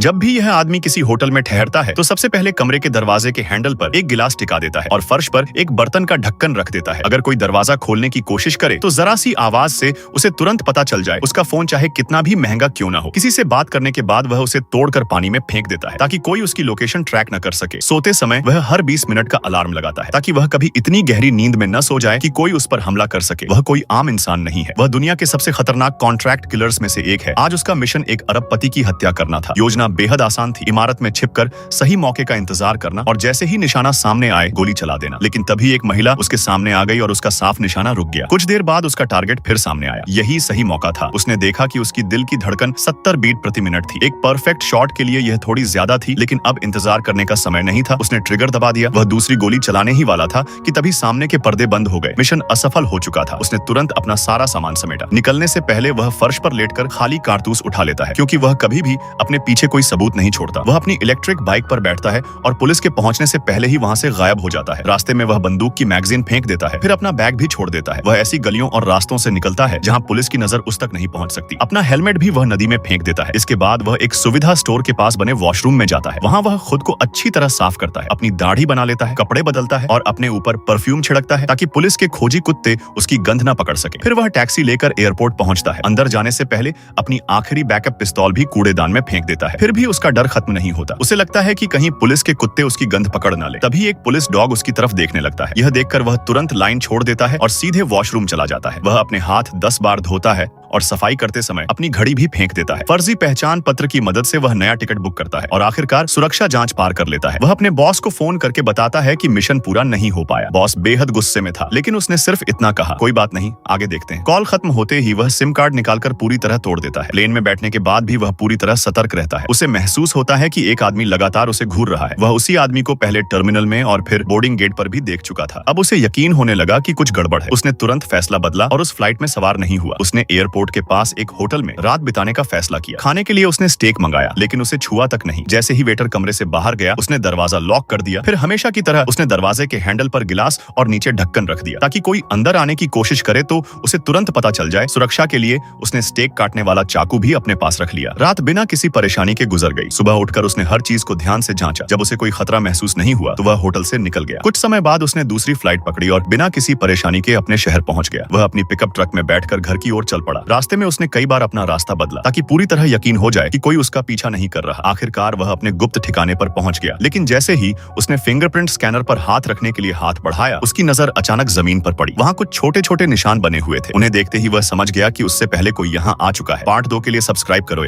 जब भी यह आदमी किसी होटल में ठहरता है तो सबसे पहले कमरे के दरवाजे के हैंडल पर एक गिलास टिका देता है और फर्श पर एक बर्तन का ढक्कन रख देता है। अगर कोई दरवाजा खोलने की कोशिश करे तो जरा सी आवाज से उसे तुरंत पता चल जाए, उसका फोन चाहे कितना भी महंगा क्यों ना हो। किसी से बात करने के बाद वह उसे तोड़कर पानी में फेंक देता है ताकि कोई उसकी लोकेशन ट्रैक न कर सके। सोते समय वह हर 20 मिनट का अलार्म लगाता है ताकि वह कभी इतनी गहरी नींद में न सो जाए कि कोई उस पर हमला कर सके। वह कोई आम इंसान नहीं है, वह दुनिया के सबसे खतरनाक कॉन्ट्रैक्ट किलर्स में से एक है। आज उसका मिशन एक अरबपति की हत्या करना था। योजना बेहद आसान थी, इमारत में छिपकर सही मौके का इंतजार करना और जैसे ही निशाना सामने आए गोली चला देना। लेकिन तभी एक महिला उसके सामने आ गई और उसका साफ निशाना रुक गया। कुछ देर बाद उसका टारगेट फिर सामने आया। यही सही मौका था। उसने देखा कि उसकी दिल की धड़कन 70 बीट प्रति मिनट थी। एक परफेक्ट शॉट के लिए यह थोड़ी ज्यादा थी, लेकिन अब इंतजार करने का समय नहीं था। उसने ट्रिगर दबा दिया। वह दूसरी गोली चलाने ही वाला था कि तभी सामने के पर्दे बंद हो गए। मिशन असफल हो चुका था। उसने तुरंत अपना सारा सामान समेटा। निकलने से पहले वह फर्श पर लेटकर खाली कारतूस उठा लेता है, क्योंकि वह कभी भी अपने पीछे कोई सबूत नहीं छोड़ता। वह अपनी इलेक्ट्रिक बाइक पर बैठता है और पुलिस के पहुंचने से पहले ही वहां से गायब हो जाता है। रास्ते में वह बंदूक की मैगजीन फेंक देता है, फिर अपना बैग भी छोड़ देता है। वह ऐसी गलियों और रास्तों से निकलता है जहां पुलिस की नजर उस तक नहीं पहुंच सकती। अपना हेलमेट भी वह नदी में फेंक देता है। इसके बाद वह एक सुविधा स्टोर के पास बने वॉशरूम में जाता है। वहां वह खुद को अच्छी तरह साफ करता है, अपनी दाढ़ी बना लेता है, कपड़े बदलता है और अपने ऊपर परफ्यूम छिड़कता है ताकि पुलिस के खोजी कुत्ते उसकी गंध न पकड़ सके। फिर वह टैक्सी लेकर एयरपोर्ट पहुंचता है। अंदर जाने से पहले अपनी आखिरी बैकअप पिस्तौल भी कूड़ेदान में फेंक देता है। फिर भी उसका डर खत्म नहीं होता। उसे लगता है कि कहीं पुलिस के कुत्ते उसकी गंध पकड़ ना ले। तभी एक पुलिस डॉग उसकी तरफ देखने लगता है। यह देखकर वह तुरंत लाइन छोड़ देता है और सीधे वॉशरूम चला जाता है। वह अपने हाथ 10 बार धोता है और सफाई करते समय अपनी घड़ी भी फेंक देता है। फर्जी पहचान पत्र की मदद से वह नया टिकट बुक करता है और आखिरकार सुरक्षा जांच पार कर लेता है। वह अपने बॉस को फोन करके बताता है कि मिशन पूरा नहीं हो पाया। बॉस बेहद गुस्से में था, लेकिन उसने सिर्फ इतना कहा, कोई बात नहीं, आगे देखते हैं। कॉल खत्म होते ही वह सिम कार्ड निकालकर पूरी तरह तोड़ देता है। प्लेन में बैठने के बाद भी वह पूरी तरह सतर्क रहता है। उसे महसूस होता है कि एक आदमी लगातार उसे घूर रहा है। वह उसी आदमी को पहले टर्मिनल में और फिर बोर्डिंग गेट पर भी देख चुका था। अब उसे यकीन होने लगा कि कुछ गड़बड़ है। उसने तुरंत फैसला बदला और उस फ्लाइट में सवार नहीं हुआ। उसने एयरपोर्ट के पास एक होटल में रात बिताने का फैसला किया। खाने के लिए उसने स्टेक मंगाया, लेकिन उसे छुआ तक नहीं। जैसे ही वेटर कमरे से बाहर गया, उसने दरवाजा लॉक कर दिया। फिर हमेशा की तरह उसने दरवाजे के हैंडल पर गिलास और नीचे ढक्कन रख दिया ताकि कोई अंदर आने की कोशिश करे तो उसे तुरंत पता चल जाए। सुरक्षा के लिए उसने स्टेक काटने वाला चाकू भी अपने पास रख लिया। रात बिना किसी परेशानी के गुजर गई। सुबह उठकर उसने हर चीज को ध्यान से जांचा। जब उसे कोई खतरा महसूस नहीं हुआ तो वह होटल से निकल गया। कुछ समय बाद उसने दूसरी फ्लाइट पकड़ी और बिना किसी परेशानी के अपने शहर पहुंच गया। वह अपनी पिकअप ट्रक में बैठकर घर की ओर चल पड़ा। रास्ते में उसने कई बार अपना रास्ता बदला ताकि पूरी तरह यकीन हो जाए कि कोई उसका पीछा नहीं कर रहा। आखिरकार वह अपने गुप्त ठिकाने पर पहुंच गया, लेकिन जैसे ही उसने फिंगरप्रिंट स्कैनर पर हाथ रखने के लिए हाथ बढ़ाया, उसकी नजर अचानक जमीन पर पड़ी। वहां कुछ छोटे छोटे निशान बने हुए थे। उन्हें देखते ही वह समझ गया कि उससे पहले कोई यहाँ आ चुका है। पार्ट 2 के लिए सब्सक्राइब करो।